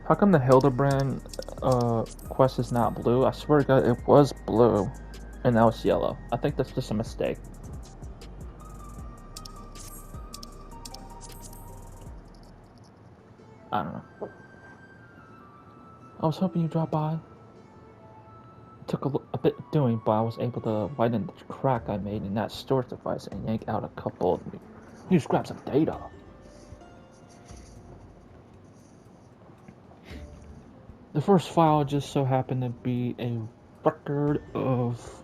How come the Hildibrand quest is not blue? I swear to God, it was blue, and now it's yellow. I think that's just a mistake. I don't know. I was hoping you'd drop by. It took a bit of doing, but I was able to widen the crack I made in that storage device and yank out a couple of me. You just grab some data. The first file just so happened to be a record of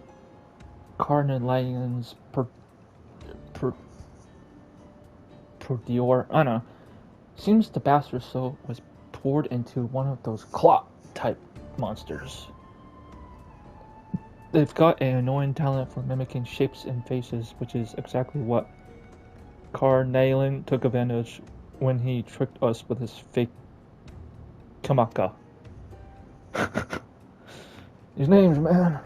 Carnelian's per Dior. I don't know. Seems the bastard soul was poured into one of those clock type monsters. They've got an annoying talent for mimicking shapes and faces, which is exactly what Carnelian took advantage when he tricked us with his fake Kamaka. These names, man.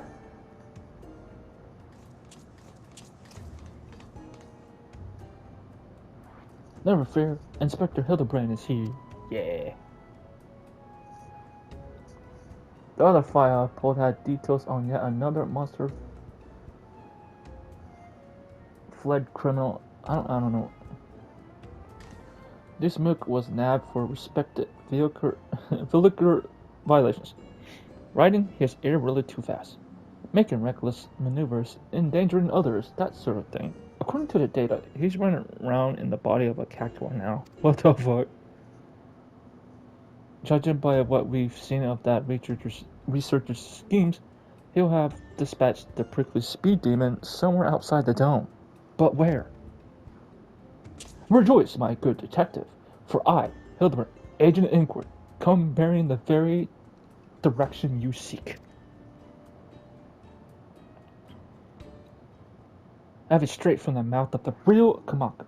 Never fear, Inspector Hildibrand is here. Yeah. The other file I pulled had details on yet another monster fled criminal. I don't know. This mook was nabbed for respected vehicular violations. Riding his air really too fast, making reckless maneuvers, endangering others, that sort of thing. According to the data, he's running around in the body of a cactuar now. What the fuck? Judging by what we've seen of that researcher's schemes, he'll have dispatched the prickly speed demon somewhere outside the dome. But where? Rejoice, my good detective, for I, Hildibrand, agent of inquiry, come bearing the very direction you seek. I have it straight from the mouth of the real Kamaka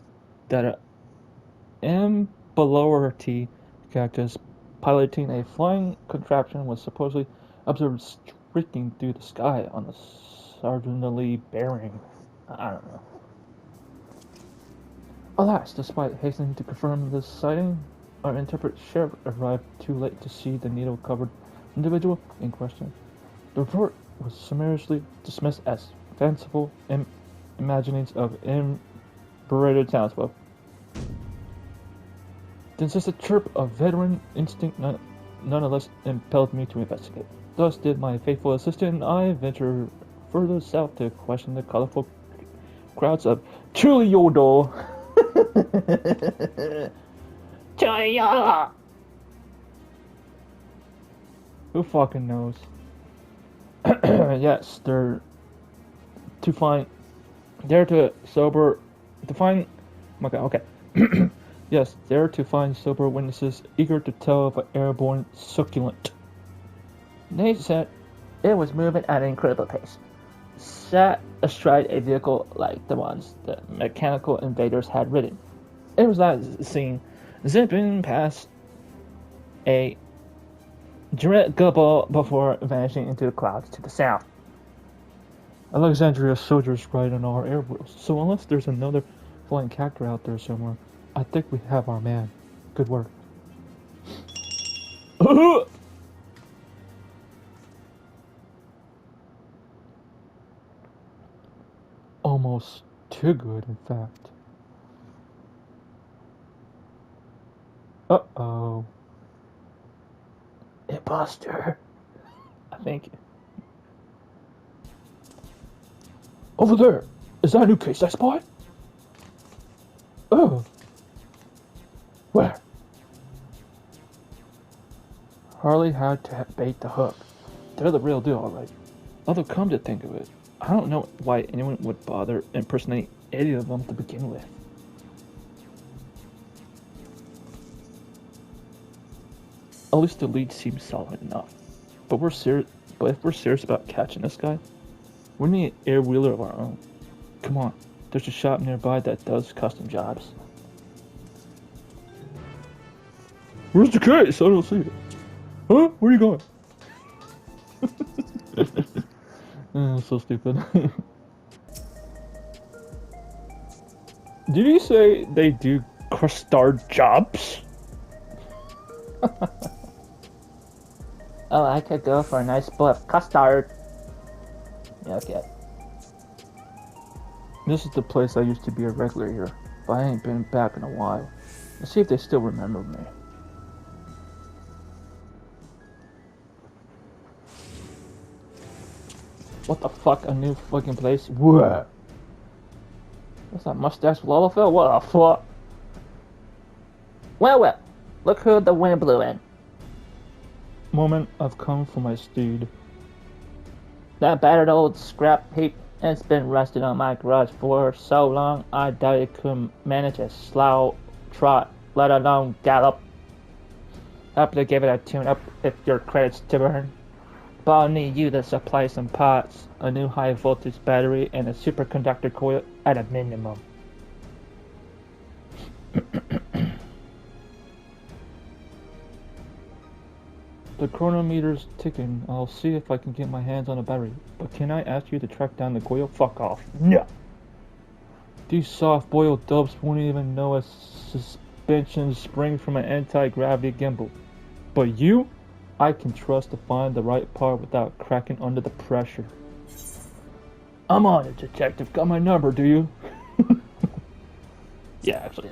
that a T cactus piloting a flying contraption was supposedly observed streaking through the sky on a southerly bearing. I don't know. Alas, despite hastening to confirm this sighting, our interpreter sheriff arrived too late to see the needle-covered individual in question. The report was summarily dismissed as fanciful imaginings of inebriated townsfolk. The insistent chirp of veteran instinct nonetheless impelled me to investigate. Thus did my faithful assistant and I venture further south to question the colorful crowds of Chuliodo. Chaya! Who fucking knows? Yes, they're to find. They're to sober. To find. Okay. Yes, there to find sober witnesses eager to tell of an airborne succulent. They said it was moving at an incredible pace, sat astride a vehicle like the ones the mechanical invaders had ridden. It was that scene, zipping past a dirigible before vanishing into the clouds to the south. Alexandria soldiers ride on our air wheels, so unless there's another flying cactuar out there somewhere, I think we have our man. Good work. Almost too good, in fact. Uh-oh. Imposter. I think. Over there! Is that a new case I spot? Oh. Where? Harley had to bait the hook. They're the real deal, alright. Although come to think of it, I don't know why anyone would bother impersonating any of them to begin with. At least the lead seems solid enough. But if we're serious about catching this guy, we need an air wheeler of our own. Come on, there's a shop nearby that does custom jobs. Where's the case? I don't see it. Huh? Where are you going? So stupid. Did you say they do custard jobs? Oh, I could go for a nice bowl of custard. Yeah, okay. This is the place I used to be a regular here, but I ain't been back in a while. Let's see if they still remember me. What the fuck? A new fucking place? What? What's that mustache Lalafell? What the fuck? Well, look who the wind blew in. Moment, I've come for my steed. That battered old scrap heap has been resting on my garage for so long, I doubt it could manage a slow trot, let alone gallop. Happy to give it a tune-up if your credit's to burn. But I'll need you to supply some parts, a new high-voltage battery, and a superconductor coil at a minimum. The chronometer's ticking. I'll see if I can get my hands on a battery. But can I ask you to track down the coil? Fuck off. No! These soft-boiled dubs won't even know a suspension spring from an anti-gravity gimbal. But you? I can trust to find the right part without cracking under the pressure. I'm on it, detective. Got my number, do you? Yeah, actually,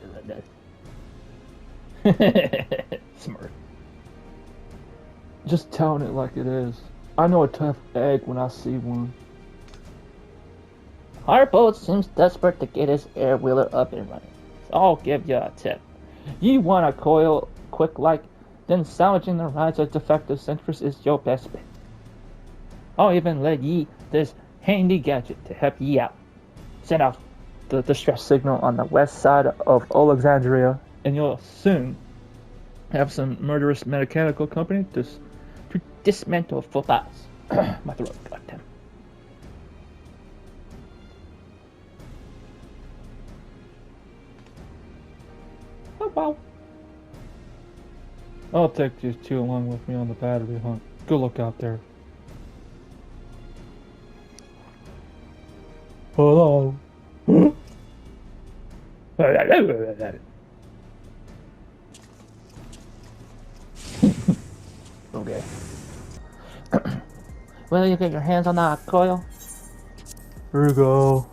that. Smart. Just telling it like it is. I know a tough egg when I see one. Harpo seems desperate to get his air wheeler up and running. So I'll give you a tip. You want a coil quick like, then salvaging the rides of defective sensors is your best bet. I'll even let ye this handy gadget to help ye out. Send off the distress signal on the west side of Alexandria, and you'll soon have some murderous mechanical company to dismantle footpaths. My throat, goddamn. Oh wow. I'll take these two along with me on the battery hunt. Good luck out there. Hello. Okay. Will you get your hands on that coil? Here you go.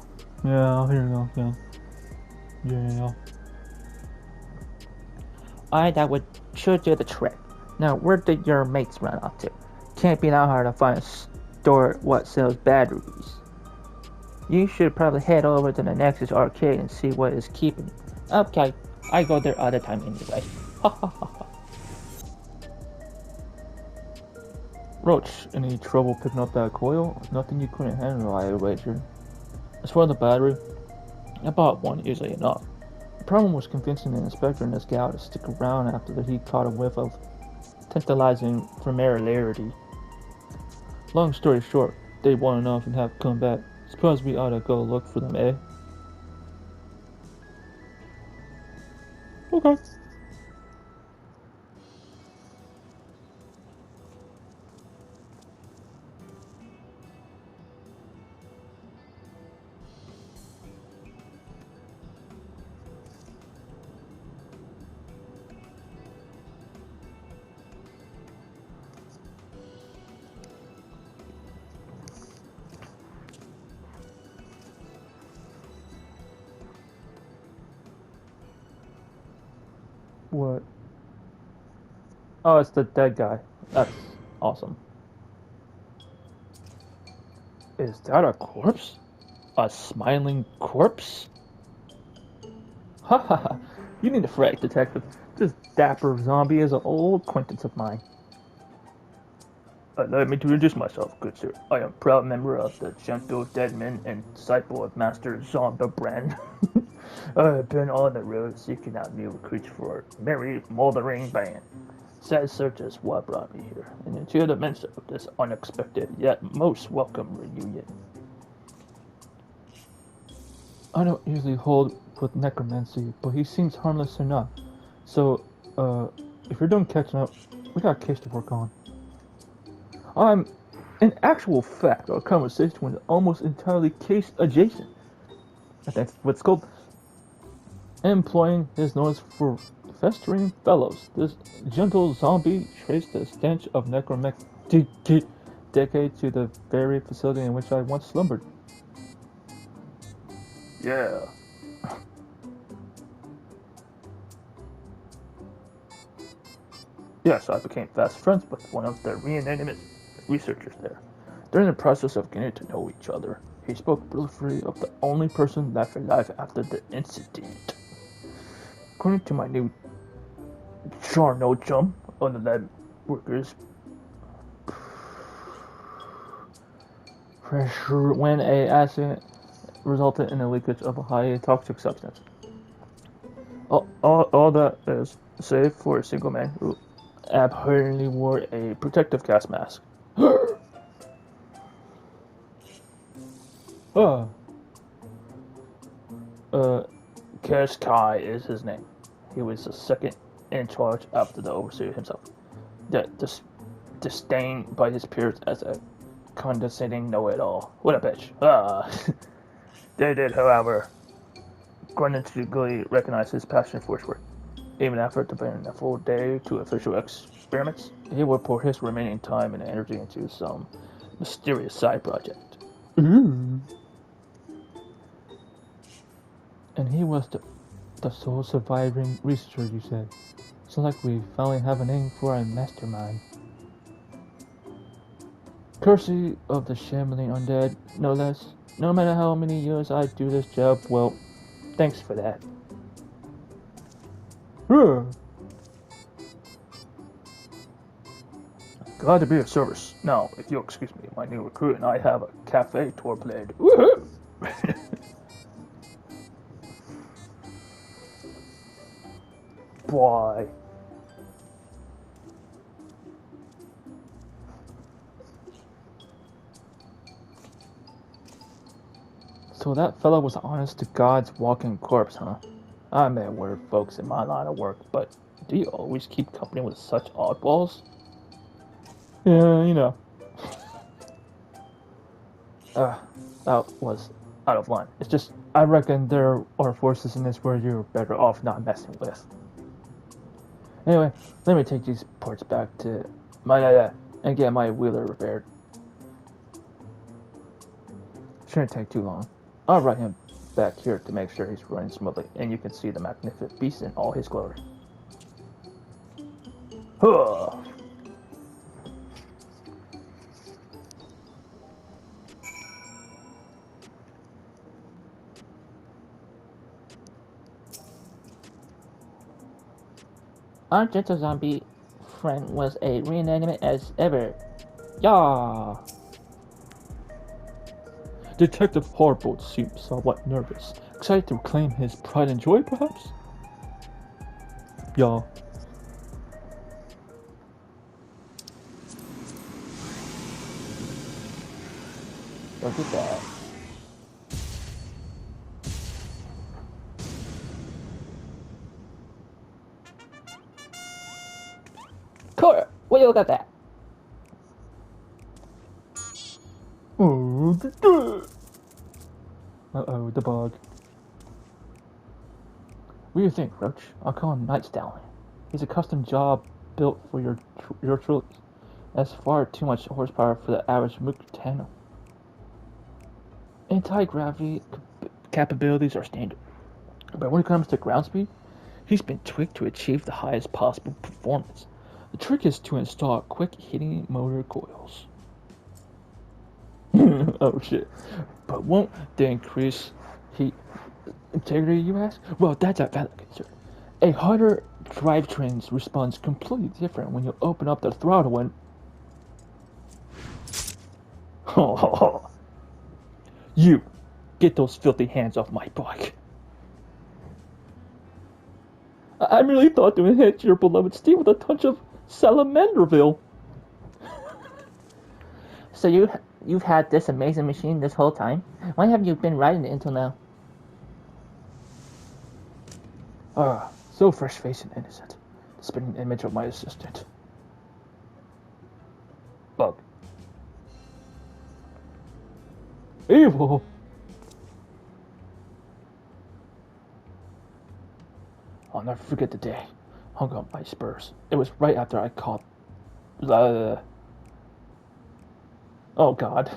Yeah, here you go. Yeah. Alright, that should do the trick. Now, where did your mates run off to? Can't be that hard to find a store what sells batteries. You should probably head over to the Nexus arcade and see what is keeping you. Okay, I go there all the time anyway. Roach, any trouble picking up that coil? Nothing you couldn't handle, I wager. As for the battery, I bought one easily enough. The problem was convincing the inspector and his gal to stick around after he caught a whiff of tantalizing familiarity. Long story short, they won enough and have come back. Suppose we ought to go look for them, eh? Okay. What? Oh, it's the dead guy. That's awesome. Is that a corpse? A smiling corpse? Ha ha ha. You need to fret, detective. This dapper zombie is an old acquaintance of mine. Allow me to introduce myself, good sir. I am a proud member of the Gentle Deadman and disciple of Master Hildibrand. I have been on the road seeking out new recruits for a merry, moldering band. Sad search is what brought me here, and into the midst of this unexpected yet most welcome reunion. I don't usually hold with necromancy, but he seems harmless enough. So, if you're done catching up, we got a case to work on. I'm, in actual fact, our conversation was almost entirely case adjacent. That's what's called employing his nose for festering fellows. This gentle zombie traced the stench of Decade to the very facility in which I once slumbered. Yeah. Yes, I became fast friends with one of the reanimate researchers there. During the process of getting to know each other, he spoke briefly of the only person left alive after the incident. According to my new Charno chum on the lab workers, pressure when a accident resulted in the leakage of a highly toxic substance. All that is save for a single man who abhorrently wore a protective gas mask. uh, Kashkai is his name. He was the second in charge after the overseer himself. Disdained by his peers as a condescending know-it-all. What a bitch. They did, however, grudgingly recognize his passion for his work. Even after devoting a full day to official experiments, he would pour his remaining time and energy into some mysterious side project. And he was the sole surviving researcher, you said. Sounds like we finally have a name for our mastermind. Courtesy of the shambling undead, no less. No matter how many years I do this job, well, thanks for that. Glad to be of service. Now, if you'll excuse me, my new recruit and I have a cafe tour planned. Woohoo! Boy. So that fellow was honest to God's walking corpse, huh? I may have weird folks in my line of work, but do you always keep company with such oddballs? Yeah, you know. That was out of line. It's just, I reckon there are forces in this world you're better off not messing with. Anyway, let me take these parts back to my and get my wheeler repaired. Shouldn't take too long. I'll ride him back here to make sure he's running smoothly, and you can see the magnificent beast in all his glory. Huh. Our gentle zombie friend was a reanimate as ever. Yeah. Detective Harbolt seemed somewhat nervous, excited to reclaim his pride and joy, perhaps? Yeah. Look at that. Cora, will you look at that? Oh, uh-oh, the bug. What do you think, Roach? I'll call him Night Stallion. He's a custom job built for your truly. That's far too much horsepower for the average Mukutano. Anti-gravity capabilities are standard. But when it comes to ground speed, he's been tweaked to achieve the highest possible performance. The trick is to install quick hitting motor coils. Oh shit. But won't they increase heat integrity, you ask? Well, that's a valid concern. A harder drivetrain responds completely different when you open up the throttle and... You! Get those filthy hands off my bike. I really thought to enhance your beloved Steve with a touch of Salamanderville. So you've had this amazing machine this whole time? Why haven't you been riding it until now? So fresh-faced and innocent. The spinning image of my assistant. Bug. Evil! I'll never forget the day. Hung up my spurs. It was right after I caught... Oh God.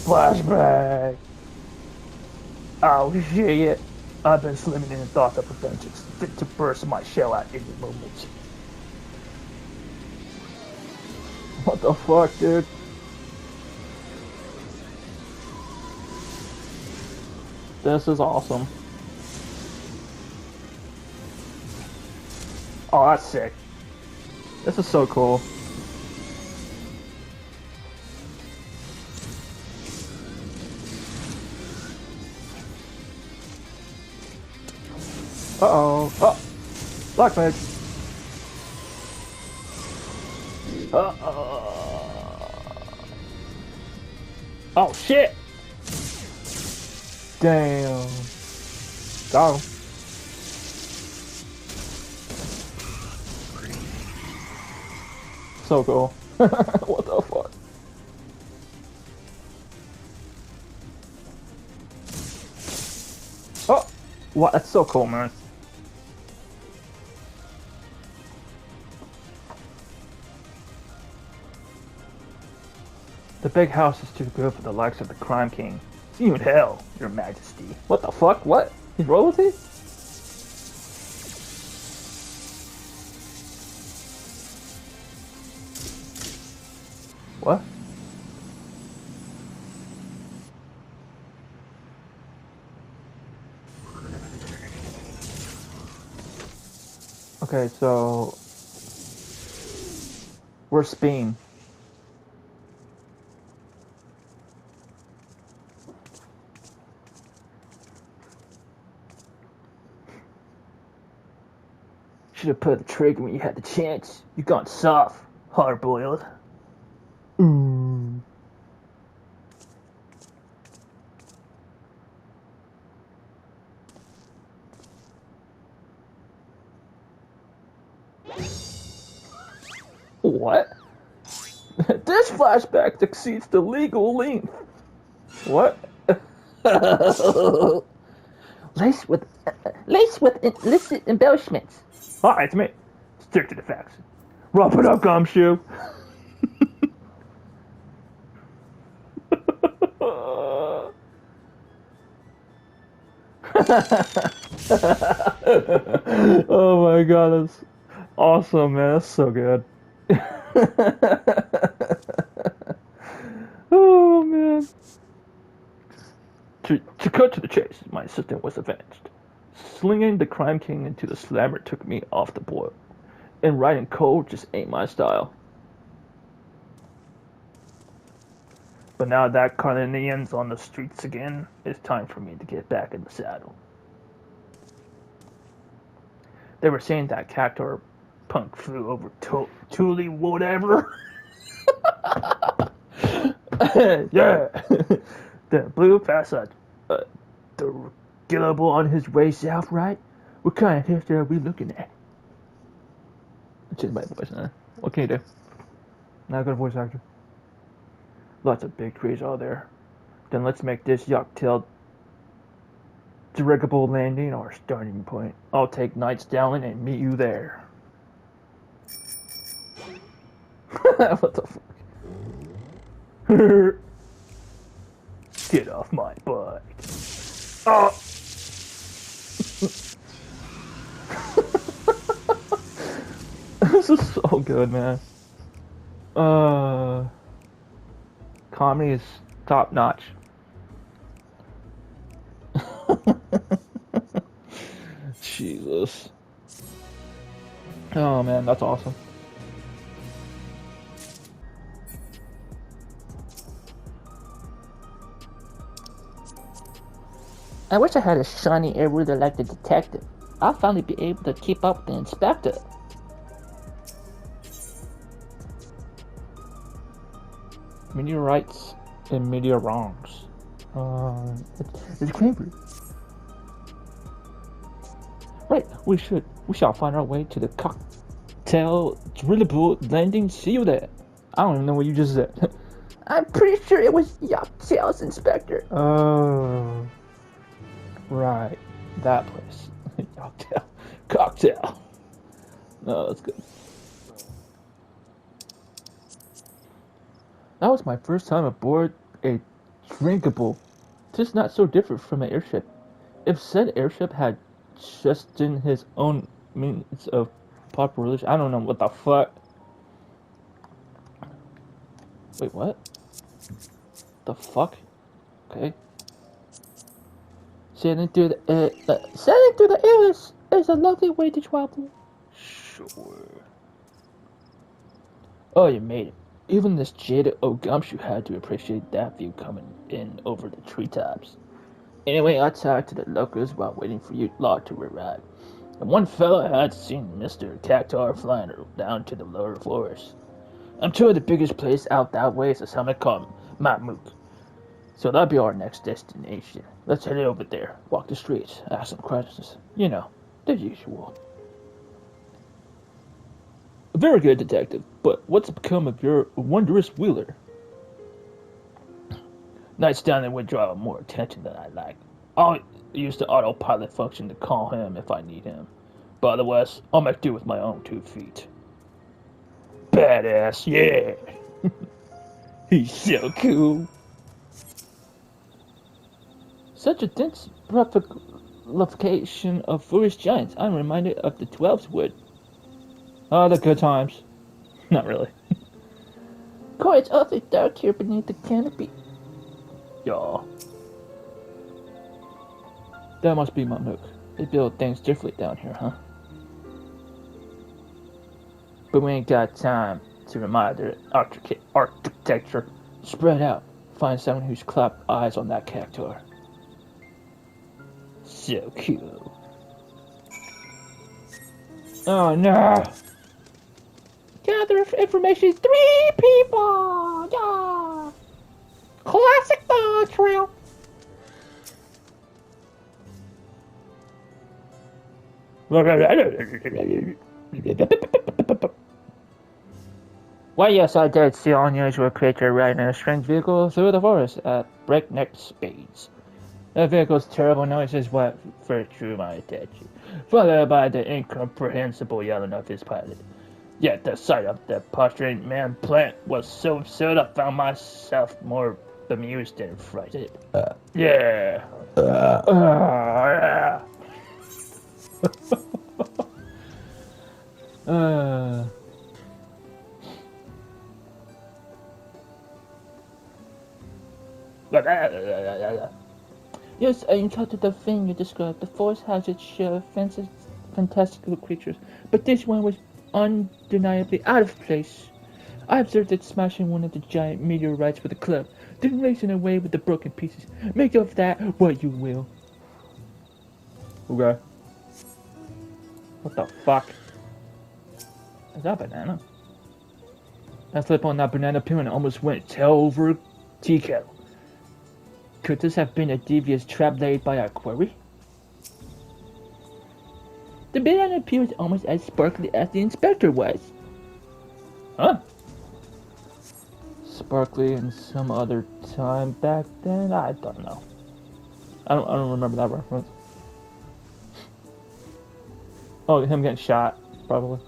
Flashback. Oh shit. I've been slimming in thoughts of vengeance, fit to burst my shell at any moment. What the fuck, dude? This is awesome. Oh, that's sick. This is so cool. Uh-oh. Oh, Black Mage. Uh-oh. Oh, shit. Damn. Got him. So cool. What the fuck? Oh, what? That's so cool, man. The big house is too good for the likes of the Crime King. Even hell, Your Majesty. What the fuck? What? He's royalty? What? Okay, so where's Spain? Should have put the trigger when you had the chance. You gone soft, hard boiled. Ooh. What? This flashback exceeds the legal length. What? Laced with illicit embellishments. Alright, it's me. Stick to the facts. Wrap it up, Gumshoe. Oh my god, that's awesome, man. That's so good. Oh man. To cut to the chase, my assistant was avenged. Slinging the Crime King into the slammer took me off the boil, and riding cold just ain't my style. But now that Carnelian's on the streets again, it's time for me to get back in the saddle. They were saying that Cactor punk flew over Thule, whatever. Yeah. The blue past the Gillable on his way south, right? What kind of history are we looking at? I changed my voice now. What can you do? Not a good voice actor. Lots of big trees out there. Then let's make this yuck-tailed dirigible landing our starting point. I'll take Knight's Dowling and meet you there. What the fuck? Get off my butt. Oh! This is so good, man. Comedy is top notch. Jesus. Oh man, that's awesome. I wish I had a shiny air ruler like the detective. I'll finally be able to keep up with the inspector. Meteorites and meteor wrongs. It's Cranberry. Right, we shall find our way to the cocktail drillable landing. See you there. I don't even know what you just said. I'm pretty sure it was Yuck-Tails, Inspector. Oh, right, that place. Cocktail. No, that's good. That was my first time aboard a drinkable, just not so different from an airship. If said airship had just in his own means of population, I don't know what the fuck. Wait, what? The fuck? Okay. Sailing through the air is a lovely way to travel. Sure. Oh, you made it. Even this jaded old gumshoe had to appreciate that view coming in over the treetops. Anyway, I talked to the locals while waiting for you lot to arrive. And one fellow had seen Mr. Cactar flying down to the lower floors. I'm told the biggest place out that way is a summit called Mammook. So that'll be our next destination. Let's head over there, walk the streets, ask some questions. You know, the usual. Very good, detective, but what's become of your wondrous wheeler? Nights down there would draw more attention than I like. I'll use the autopilot function to call him if I need him. But otherwise, I'll make do with my own 2 feet. Badass, yeah! He's so cool. Such a dense replication of forest giants. I'm reminded of the 12's wood. Oh, the good times. Not really. Coy, it's awfully dark here beneath the canopy. Y'all. That must be Mammook. They build things differently down here, huh? But we ain't got time to remind their architecture. Spread out. Find someone who's clapped eyes on that cactuar. So cool. Oh no! Gather information. 3 people. Yeah. Classic dog trail. Why, yes, I did see an unusual creature riding a strange vehicle through the forest at breakneck speeds. The vehicle's terrible noises what first drew my attention, followed by the incomprehensible yelling of his pilot. Yet the sight of the prostrate man plant was so absurd I found myself more bemused than frightened. Yeah. Yeah. Yes, I encountered the thing you described. The forest has its share of fantastical creatures, but this one was undeniably out of place. I observed it smashing one of the giant meteorites with a club, then racing away with the broken pieces. Make of that what you will. Okay. What the fuck? Is that a banana? I slipped on that banana peel and almost went tail over tea kettle. Could this have been a devious trap laid by our quarry? The banana peel is almost as sparkly as the inspector was. Huh? Sparkly in some other time back then? I don't know. I don't remember that reference. Oh, him getting shot, probably.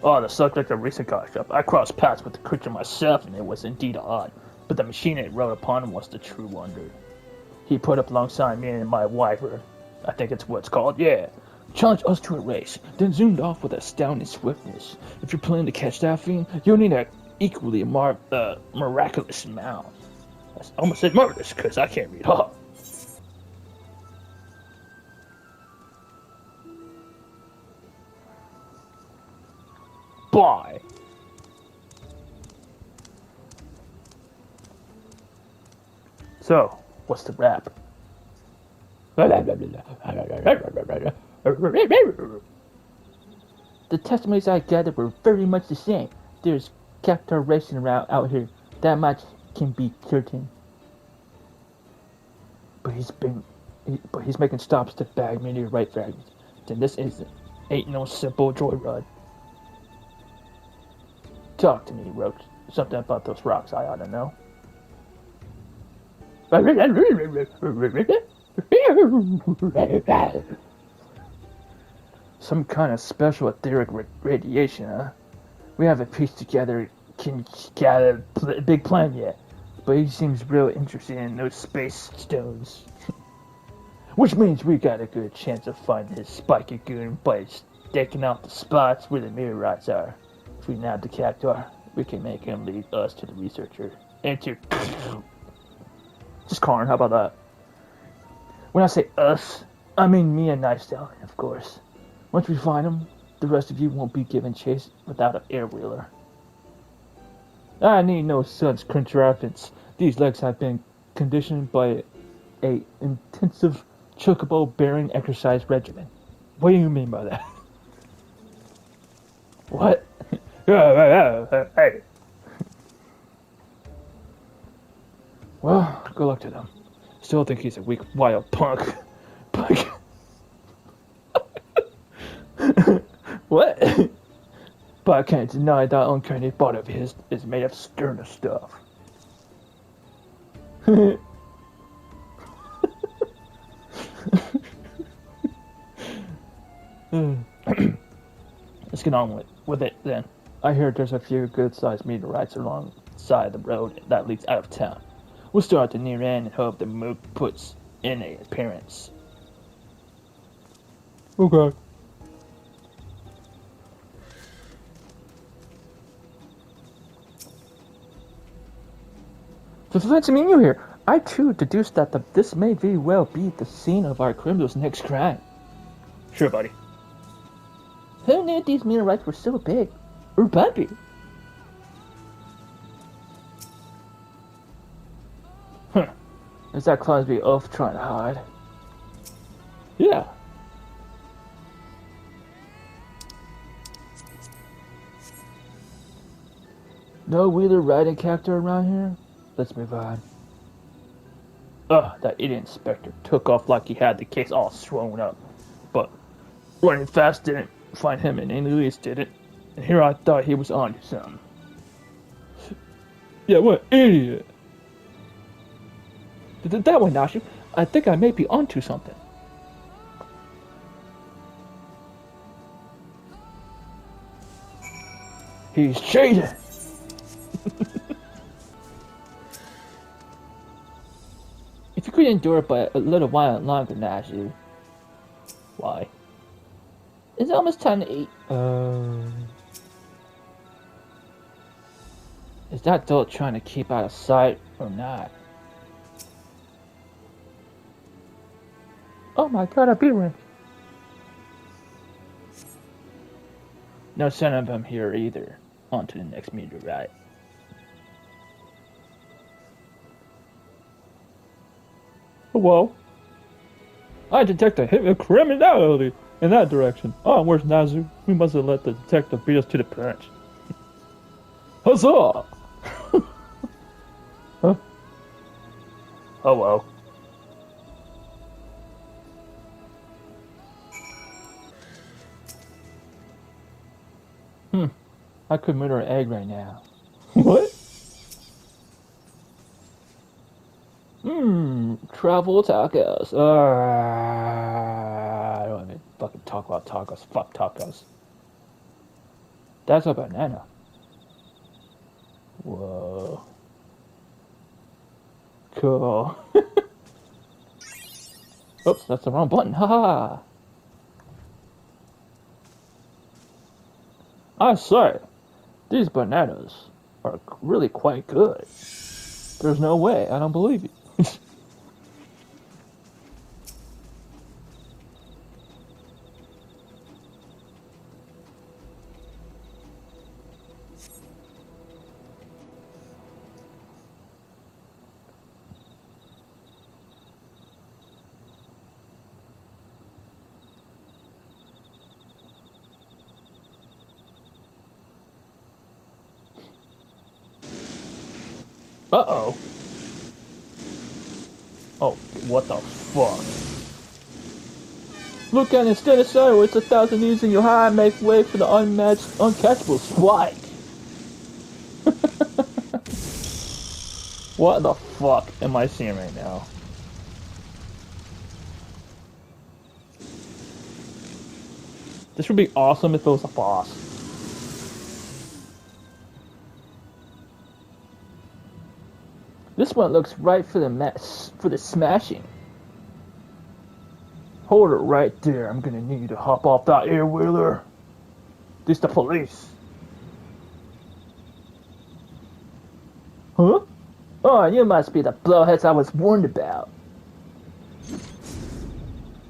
Oh, the subject of recent car shop. I crossed paths with the creature myself, and it was indeed odd. But the machine it rode upon was the true wonder. He put up alongside me and my wyvern. I think it's what it's called, yeah. Challenged us to a race, then zoomed off with astounding swiftness. If you're planning to catch that fiend, you'll need an equally miraculous mount. I almost said marvelous, because I can't read off. Bye. So, what's the rap? The testimonies I gathered were very much the same. There's cactuar racing around out here. That much can be certain. But he's making stops to bag meteorite fragments. Then this ain't no simple joyride. Talk to me, Roach. Something about those rocks I ought to know. Some kind of special etheric radiation, huh? We haven't pieced together got a big plan yet, but he seems real interested in those space stones. Which means we got a good chance of finding his spiky goon by staking out the spots where the meteorites are. If we nab the cactuar, we can make him lead us to the researcher. And to... Just Karn, how about that? When I say us, I mean me and Night Stallion, of course. Once we find him, the rest of you won't be given chase without an air wheeler. I need no such contraptions. These legs have been conditioned by a intensive chocobo bearing exercise regimen. What do you mean by that? What? Hey. Well, good luck to them. Still think he's a weak, wild punk. What? But I can't deny that uncanny body of his is made of sterner stuff. Let's get on with it then. I hear there's a few good-sized meteorites alongside the road that leads out of town. We'll start at the near end and hope the mook puts in an appearance. Okay. For fancy meeting you here, I too deduced that this may very well be the scene of our criminal's next crime. Sure, buddy. Who knew these meteorites were so big? Or bumpy? Huh. Is that clumsy oaf trying to hide? Yeah. No wheeler riding character around here? Let's move on. Ugh, that idiot inspector took off like he had the case all swollen up. But running fast didn't find him, and Annalise didn't. And here I thought he was on to something. Yeah, what idiot! That way, Nashi. I think I may be onto something. He's cheating! If you could endure it by a little while longer, Nashi. Why? It's almost time to eat. Is that adult trying to keep out of sight or not? Oh my god, a B-rank. No sign of him here either. On to the next meteorite. Whoa. I detect a hidden criminality in that direction. Oh, where's Nazu? We must have let the detective beat us to the punch. Huzzah! Huh? Oh well. I could murder an egg right now. What? Travel tacos. I don't even fucking talk about tacos. Fuck tacos. That's a banana. Whoa. Cool. Oops, that's the wrong button. Haha. I say, these bananas are really quite good. There's no way. I don't believe you. Uh-oh. Oh, what the fuck? Look at it, instead of sideways, it's 1,000 knees in your high, make way for the unmatched, uncatchable spike. What the fuck am I seeing right now? This would be awesome if it was a boss. This one looks right for the smashing. Hold it right there. I'm gonna need you to hop off that air-wheeler. This the police. Huh? Oh, you must be the blowheads I was warned about.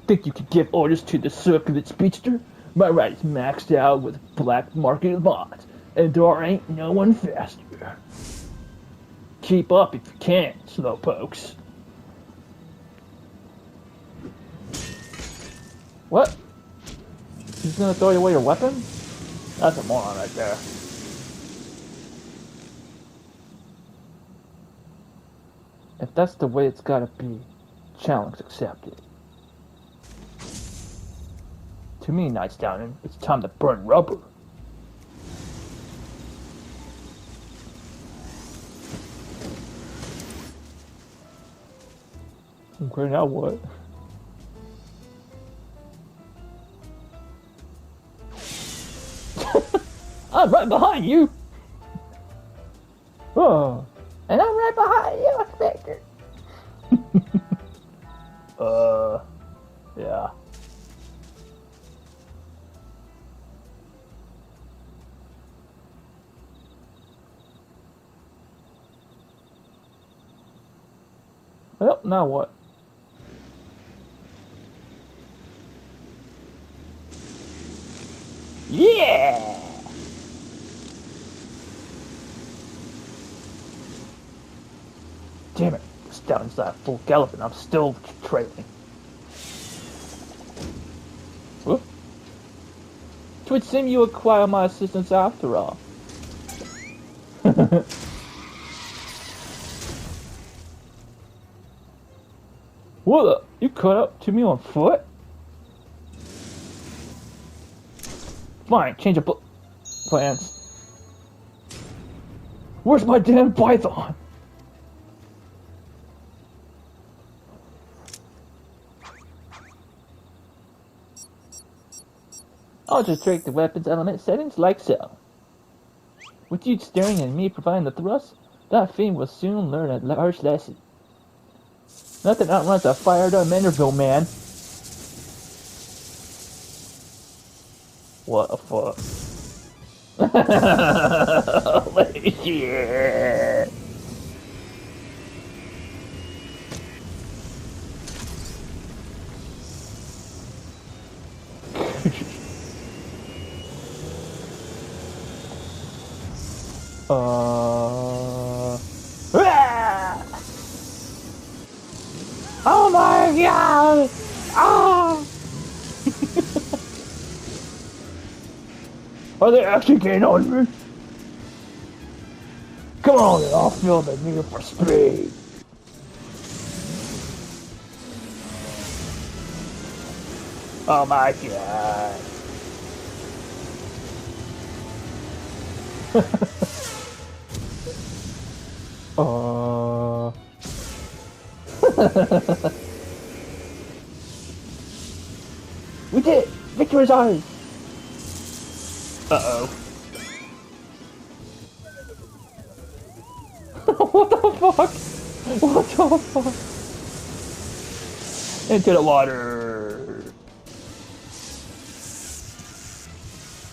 Think you could give orders to the circular speedster? My ride is maxed out with black market mods, and there ain't no one faster. Keep up if you can, slowpokes. What? He's gonna throw away your weapon? That's a moron right there. If that's the way it's gotta be, challenge accepted. To me, Knights Downing, it's time to burn rubber. Okay, now what? I'm right behind you! Oh. And I'm right behind you, Inspector! Yeah. Well, now what? Yeah! Damn it, this down's at full gallop and I'm still trailing. Whoop. It would seem you acquire my assistance after all. What? You caught up to me on foot? Fine, change of plans. Where's my damn python? I'll just take the weapons element settings like so. With you staring at me providing the thrust, that fiend will soon learn a harsh lesson. Nothing outruns a fired up Manderville man. What a fuck. Holy shit. Oh my god! Ah! Are they actually getting on me? Come on, then, I'll feel the need for speed. Oh my god. We did it! Victory is ours! Uh-oh. What the fuck? What the fuck? Into the water.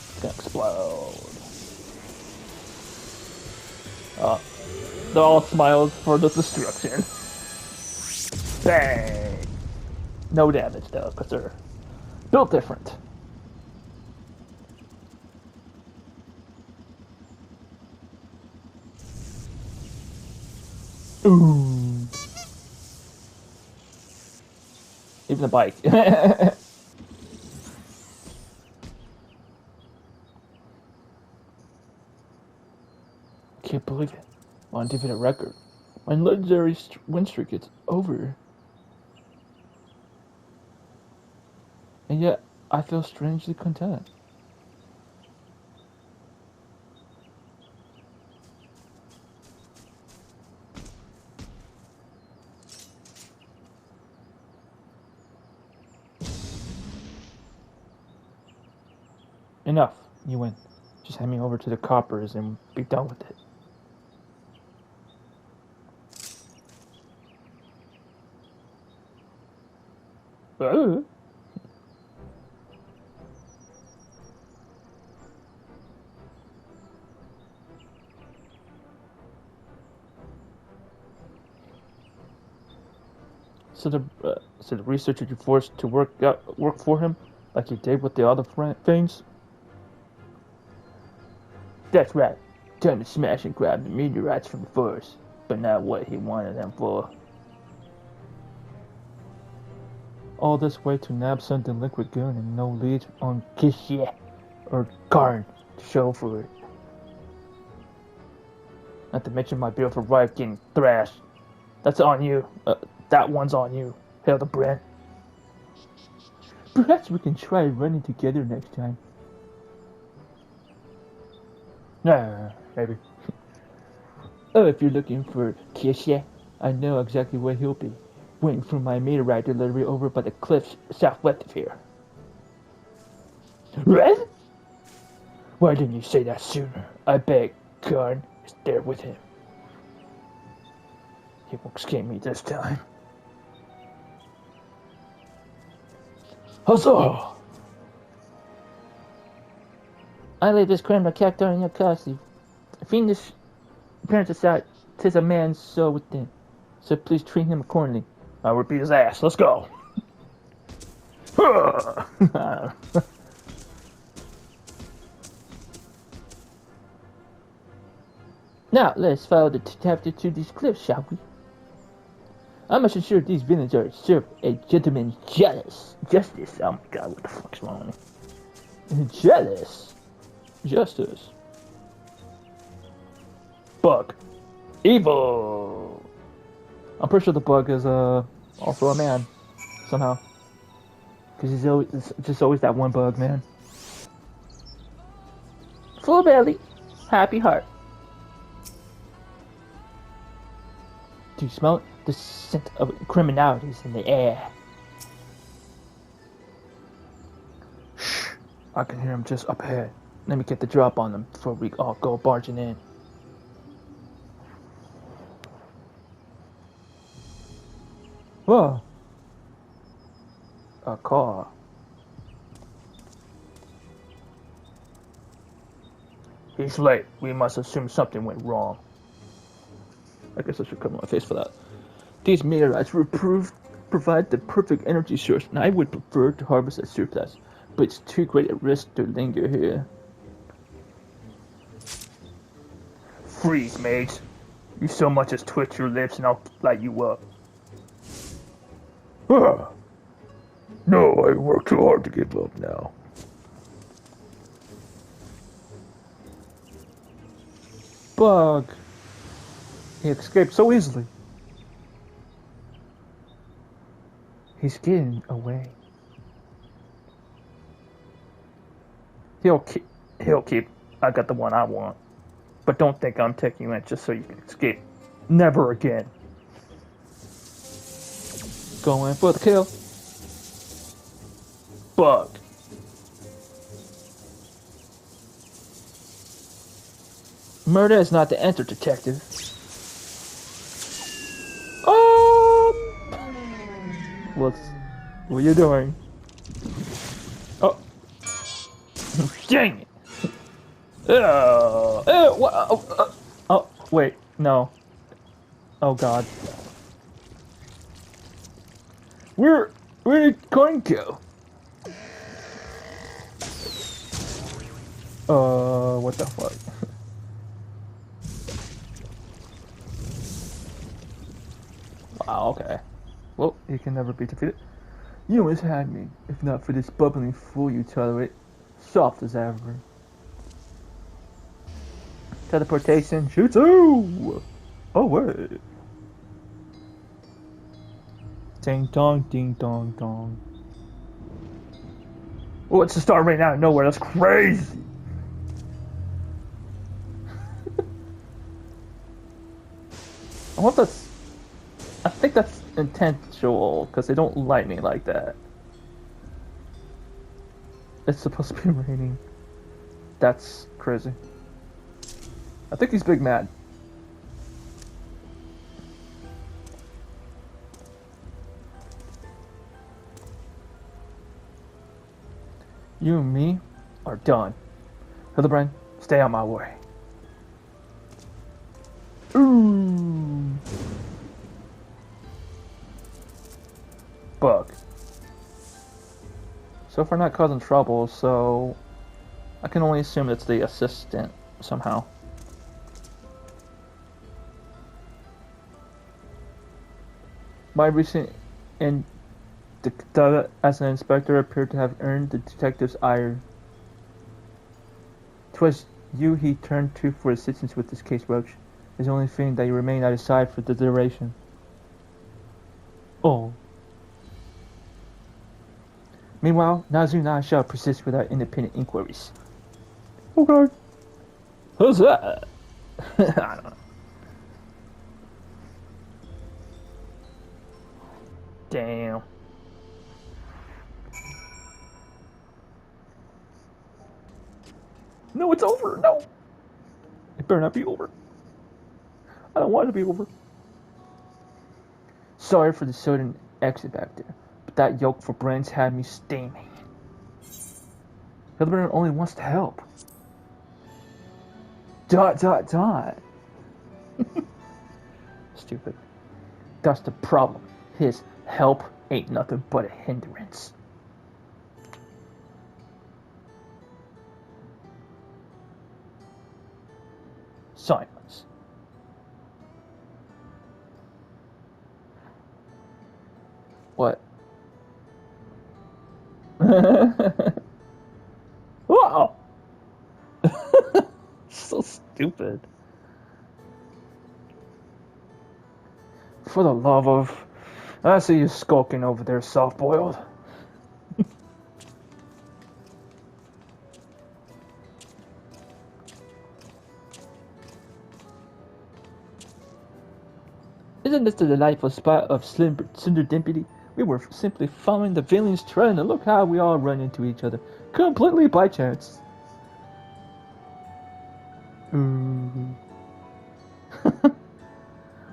It's gonna explode. They're all smiles for the destruction. Bang! No damage though, because they're built different. Ooh. Even the bike. Can't believe it. My undefeated record. My legendary win streak is over. And yet, I feel strangely content. Enough. You win. Just hand me over to the coppers and be done with it. So the researcher you forced to work for him, like you did with the other things. That's right. Time to smash and grab the meteorites from the forest, but not what he wanted them for. All this way to nab something liquid gun and no lead on Kishia or Karn to show for it. Not to mention my beautiful wife getting thrashed. That's on you. That one's on you, Hildibrand. Perhaps we can try running together next time. Nah, maybe. Oh, if you're looking for Kishia, I know exactly where he'll be. Waiting for my meteorite delivery over by the cliffs southwest of here. Red? Why didn't you say that sooner? I bet Karn is there with him. He won't escape me this time. Huzzah! I lay this criminal cactus in your custody. Fiendish appearance aside, 'tis a man's soul within. So please treat him accordingly. I will beat his ass. Let's go. Now, let's follow the detective to these cliffs, shall we? I must ensure these villains are served a gentleman's justice. Oh my god, what the fuck's wrong with me? Justice. Bug. Evil. I'm pretty sure the bug is also a man somehow. Because it's just always that one bug, man. Full belly, happy heart. Do you smell it? The scent of criminality is in the air. Shh! I can hear him just up ahead. Let me get the drop on them before we all go barging in. Whoa! A car. He's late. We must assume something went wrong. I guess I should cover my face for that. These meteorites will provide the perfect energy source, and I would prefer to harvest a surplus, but it's too great a risk to linger here. Freeze, mate. You so much as twitch your lips and I'll light you up. No, I worked too hard to give up now. Bug. He escaped so easily. He's getting away. He'll keep. I got the one I want. But don't think I'm taking you in just so you can escape. Never again. Going for the kill. Bug. Murder is not the answer, detective. What are you doing? Oh. Dang it. Oh, wait, no. Oh god. Where did Coin go? What the fuck? Wow, okay. Well, you can never be defeated. You always had me, if not for this bubbling fool you tolerate. Soft as ever. Teleportation, jutsu! Oh, wait. Ding dong, ding dong dong. Oh, it's a star right out of nowhere, that's crazy! I think that's intentional, because they don't light me like that. It's supposed to be raining. That's crazy. I think he's big mad. You and me are done. Hildibrand, stay out my way. Ooh. Bug. So far not causing trouble, so I can only assume it's the assistant somehow. My recent and as an inspector appeared to have earned the detective's ire. 'Twas you he turned to for assistance with this case, Roach. It's only fitting that you remain at his side for the duration. Oh. Meanwhile, Nazu and I shall persist with our independent inquiries. Okay. Who's that? I don't know. Damn. No, it's over. No. It better not be over. I don't want it to be over. Sorry for the sudden exit back there, but that yoke for brains had me steaming. Hildibrand only wants to help. ... Stupid. That's the problem. His help ain't nothing but a hindrance. Silence. What? Wow! So stupid. For the love of... I see you skulking over there, soft-boiled. Isn't this the delightful spot of serendipity? We were simply following the villain's trend, and look how we all run into each other, completely by chance.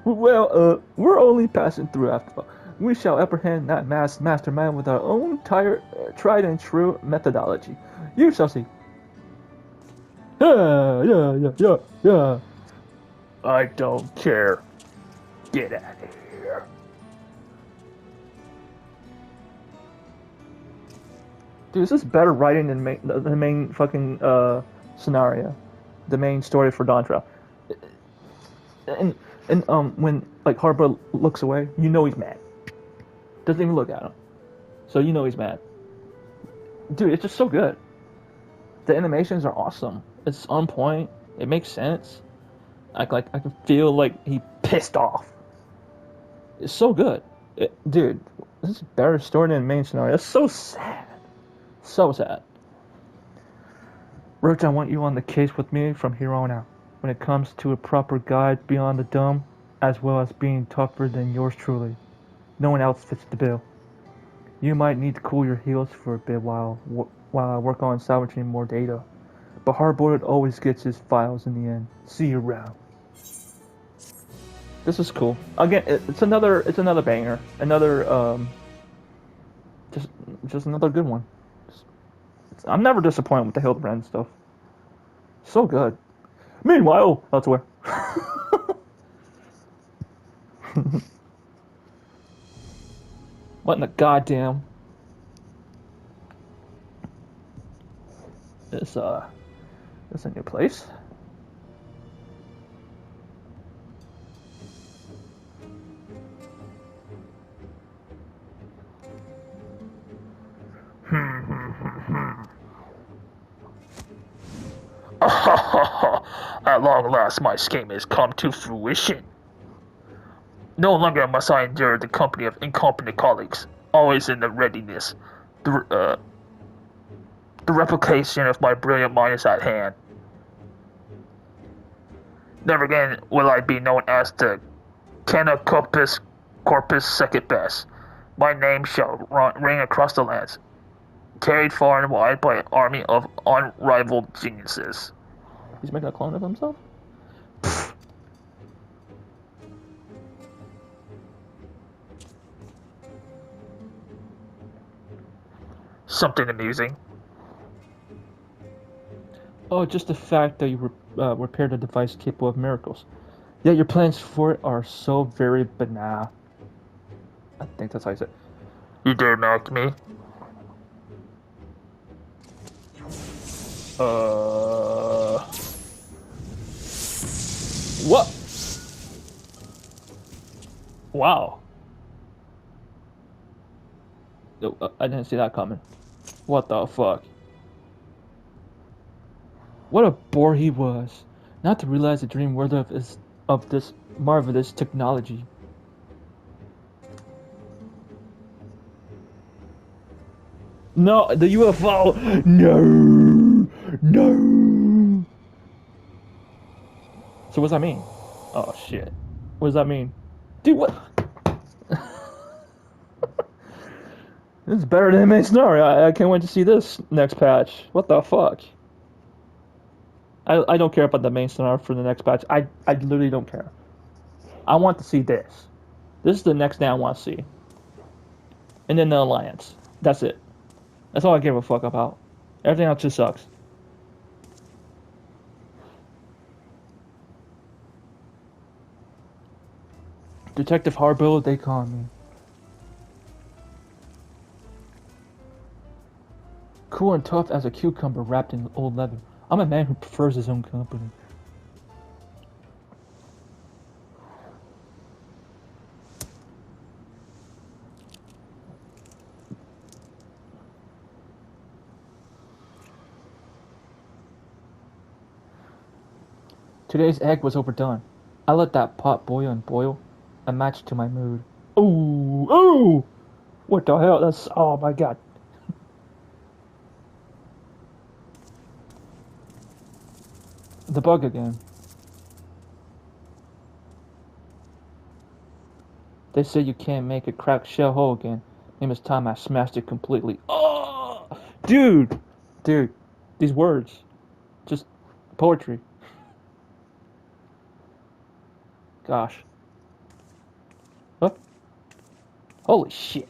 Well, we're only passing through after all. We shall apprehend that masked mastermind with our own tried and true methodology. You shall see. Yeah. I don't care. Get out of here. Dude, this is better writing than the main fucking scenario, the main story for Dawn And when like Harbor looks away, you know he's mad. Doesn't even look at him, so you know he's mad. Dude, it's just so good. The animations are awesome. It's on point. It makes sense. I can feel like he pissed off. It's so good, dude. This is a better story than the main scenario. It's so sad. So sad. Roach, I want you on the case with me from here on out. When it comes to a proper guide beyond the dome, as well as being tougher than yours truly. No one else fits the bill. You might need to cool your heels for a bit while I work on salvaging more data. But Hardboiled always gets his files in the end. See you around. This is cool. Again, it's another banger. Another just another good one. I'm never disappointed with the Hildibrand stuff. So good. Meanwhile, elsewhere. What in the goddamn? This a new place? At long last, my scheme has come to fruition. No longer must I endure the company of incompetent colleagues, always in the readiness. The replication of my brilliant mind is at hand. Never again will I be known as the Canacopus Corpus Second Best. My name shall ring across the lands, carried far and wide by an army of unrivaled geniuses. He's making a clone of himself? Pfft. Something amusing. Oh, just the fact that you repaired a device capable of miracles. Yet your plans for it are so very banal. I think that's how you say it. You dare knock me? What? Wow. No, I didn't see that coming. What the fuck? What a bore he was. Not to realize the dream world of this marvelous technology. No, the UFO! No! No! So what does that mean? Oh shit. What does that mean? Dude, what? This is better than main scenario. I can't wait to see this next patch. What the fuck? I don't care about the main scenario for the next patch. I literally don't care. I want to see this. This is the next thing I want to see. And then the Alliance. That's it. That's all I give a fuck about. Everything else just sucks. Detective Harbill, they call me. Cool and tough as a cucumber wrapped in old leather. I'm a man who prefers his own company. Today's egg was overdone. I let that pot boil and boil, a match to my mood. Ooh, ooh! What the hell? That's, oh my god. The bug again. They say you can't make a cracked shell whole again. Name is time I smashed it completely. Oh! Dude! Dude. These words. Just poetry. Gosh. What? Holy shit.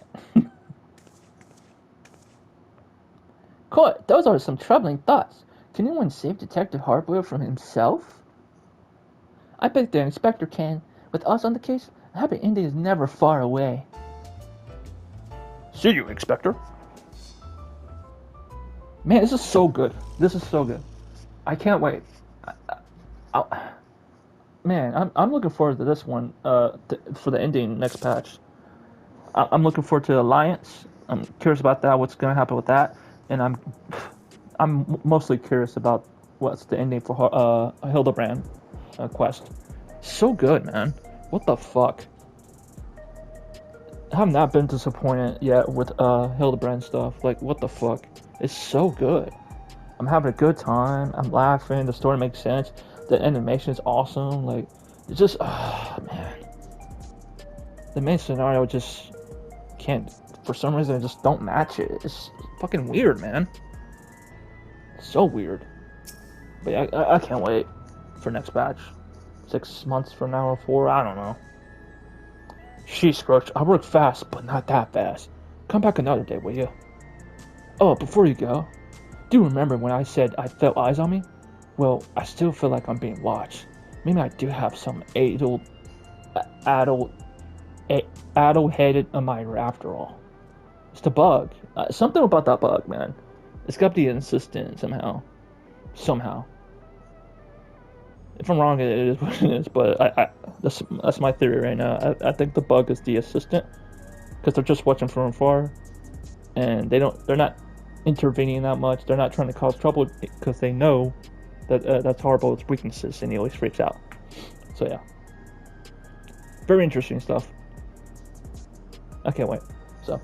Cool, those are some troubling thoughts. Can anyone save Detective Hardboiled from himself? I bet the inspector can. With us on the case, a happy ending is never far away. See you, Inspector. Man, this is so good. This is so good. I can't wait. Man, I'm looking forward to this one for the ending next patch. I'm looking forward to the Alliance. I'm curious about that, what's going to happen with that. And I'm mostly curious about what's the ending for Hildibrand quest. So good, man. What the fuck? I have not been disappointed yet with Hildibrand stuff. Like, what the fuck? It's so good. I'm having a good time. I'm laughing. The story makes sense. The animation is awesome. Like, it's just, man. The main scenario just can't, for some reason, I just don't match it. It's fucking weird, man. So weird. But yeah, I can't wait for next batch. 6 months from now or 4, I don't know. Sheesh, Scrooge, I work fast, but not that fast. Come back another day, will you? Oh, before you go, do you remember when I said I felt eyes on me? Well, I still feel like I'm being watched. Maybe I do have some addle-headed admirer after all. It's the bug. Something about that bug, man. It's got to be insistent somehow. Somehow. If I'm wrong, it is what it is. But that's my theory right now. I think the bug is the assistant because they're just watching from afar, and they're not intervening that much. They're not trying to cause trouble because they know that that's Harbaugh's weaknesses, and he always freaks out. So yeah, very interesting stuff. I can't wait. So.